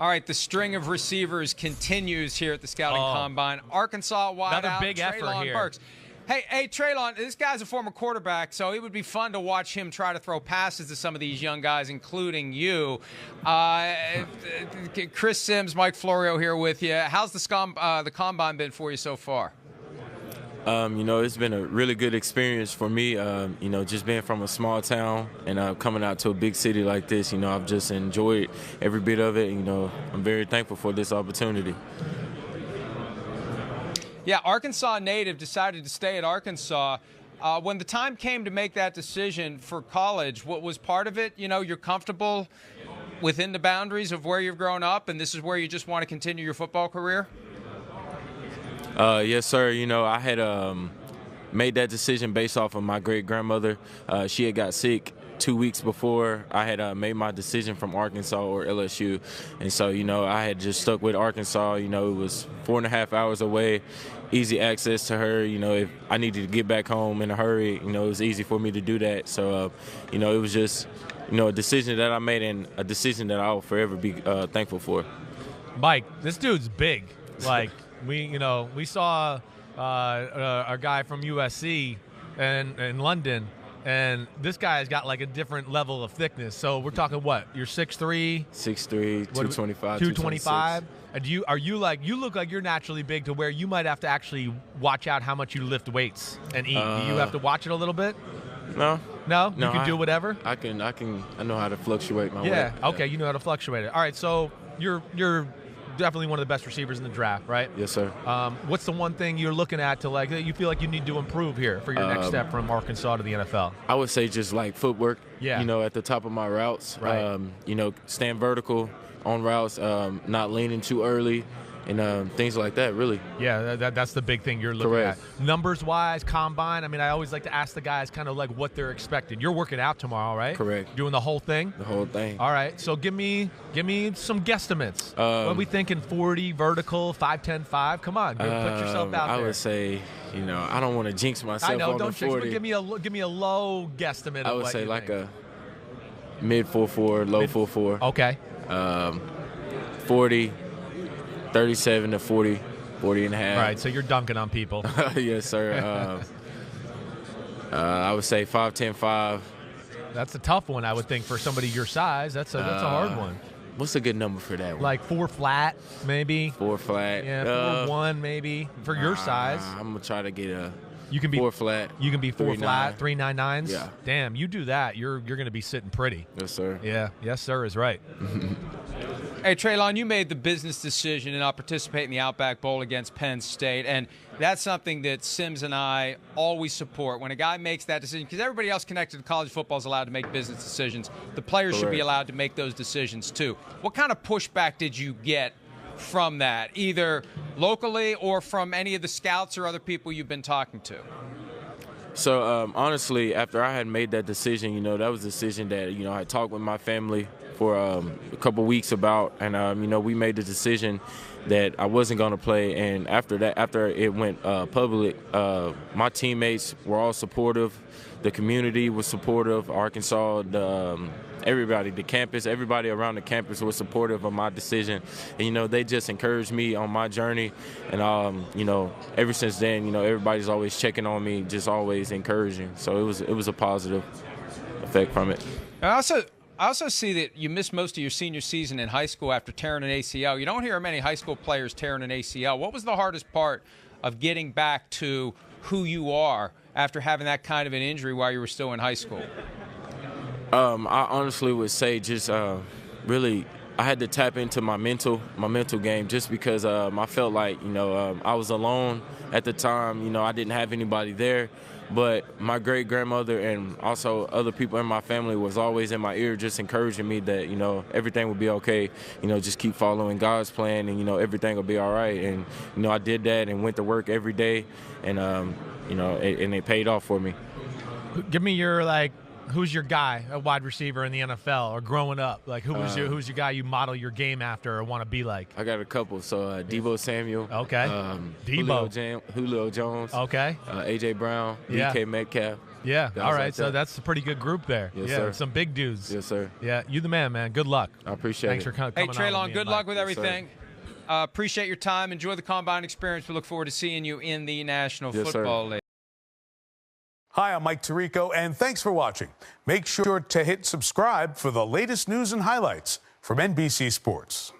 All right, the string of receivers continues here at the Scouting Combine. Arkansas wideout, another big effort Treylon here. Burks. Hey, Treylon, this guy's a former quarterback, so it would be fun to watch him try to throw passes to some of these young guys, including you. Chris Sims, Mike Florio here with you. How's the Combine been for you so far? It's been a really good experience for me, just being from a small town and coming out to a big city like this. I've just enjoyed every bit of it. I'm very thankful for this opportunity. Yeah, Arkansas native decided to stay at Arkansas. When the time came to make that decision for college, what was part of it? You're comfortable within the boundaries of where you've grown up, and this is where you just want to continue your football career? Yes, sir. I had made that decision based off of my great-grandmother. She had got sick 2 weeks before I had made my decision from Arkansas or LSU. And so, I had just stuck with Arkansas. It was 4.5 hours away, easy access to her. If I needed to get back home in a hurry, it was easy for me to do that. So, it was just, a decision that I made and a decision that I'll forever be thankful for. Mike, this dude's big. Like, we saw a guy from USC in London, and this guy's got like a different level of thickness. So we're talking what? You're 6'3"? 6'3", 225. 225. And you look like you're naturally big to where you might have to actually watch out how much you lift weights and eat. Do you have to watch it a little bit? No. No? You can do whatever? I know how to fluctuate my weight. Yeah, okay, you know how to fluctuate it. All right, so you're definitely one of the best receivers in the draft, right? Yes, sir. What's the one thing you're looking at to you feel like you need to improve here for your next step from Arkansas to the NFL? I would say just like footwork. Yeah. At the top of my routes. Right. Stand vertical on routes, not leaning too early, and things like that, really. Yeah, that's the big thing you're looking Correct. at. Numbers-wise, combine, I always like to ask the guys kind of like what they're expecting. You're working out tomorrow, right? Correct. Doing the whole thing? The whole thing. All right, so give me some guesstimates. What are we thinking, 40, vertical, 5'10", 5"? Come on, put yourself out there. I would say, I don't want to jinx myself. I know, on don't the jinx, 40. but give me a low guesstimate. I would say like a mid 4.4, low 4.4. Okay. 40, 37 to 40, 40 and a half. Right, so you're dunking on people. Yes, sir. I would say 5'10", 5. That's a tough one, I would think, for somebody your size. That's a hard one. What's a good number for that one? Like 4 flat, maybe. 4 flat. Yeah, 4'1", maybe for your size. I'm gonna try to get a. You can be 4 flat. You can be 4 flat, 3.9. 3.99s. Yeah. Damn, you do that, you're gonna be sitting pretty. Yes, sir. Yeah. Yes, sir is right. Hey, Treylon, you made the business decision to not participate in the Outback Bowl against Penn State, and that's something that Sims and I always support. When a guy makes that decision, because everybody else connected to college football is allowed to make business decisions, the players should be Correct. allowed to make those decisions too. What kind of pushback did you get from that, either locally or from any of the scouts or other people you've been talking to? So, honestly, after I had made that decision, that was a decision that, I talked with my family for a couple weeks about, and, we made the decision that I wasn't going to play. And after that, after it went public, my teammates were all supportive. The community was supportive. Arkansas, everybody, the campus, everybody around the campus was supportive of my decision. And, they just encouraged me on my journey. And, ever since then, everybody's always checking on me, just always encouraging. So it was a positive effect from it. I also see that you missed most of your senior season in high school after tearing an ACL. You don't hear many high school players tearing an ACL. What was the hardest part of getting back to who you are after having that kind of an injury while you were still in high school? I honestly would say just really I had to tap into my mental game just because I felt like, I was alone at the time. I didn't have anybody there. But my great-grandmother and also other people in my family was always in my ear just encouraging me that, everything would be okay. Just keep following God's plan and, everything will be all right. And, I did that and went to work every day and, and it paid off for me. Give me your, who's your guy, a wide receiver in the NFL or growing up? Who's your guy you model your game after or want to be like? I got a couple. So Deebo Samuel. Okay. Julio Jones. Okay. A.J. Brown. Yeah. DK Metcalf. Yeah. guys All right. like So that. that's a pretty good group there. Yes, yeah. sir. Some big dudes. Yes, sir. Yeah. You the man, man. Good luck. I appreciate Thanks it. for coming. Hey, on with Treylon, me good and luck Mike. with Yes, sir. everything. Appreciate your time. Enjoy the Combine experience. We look forward to seeing you in the National Yes, sir. Football League. Hi, I'm Mike Tirico, and thanks for watching. Make sure to hit subscribe for the latest news and highlights from NBC Sports.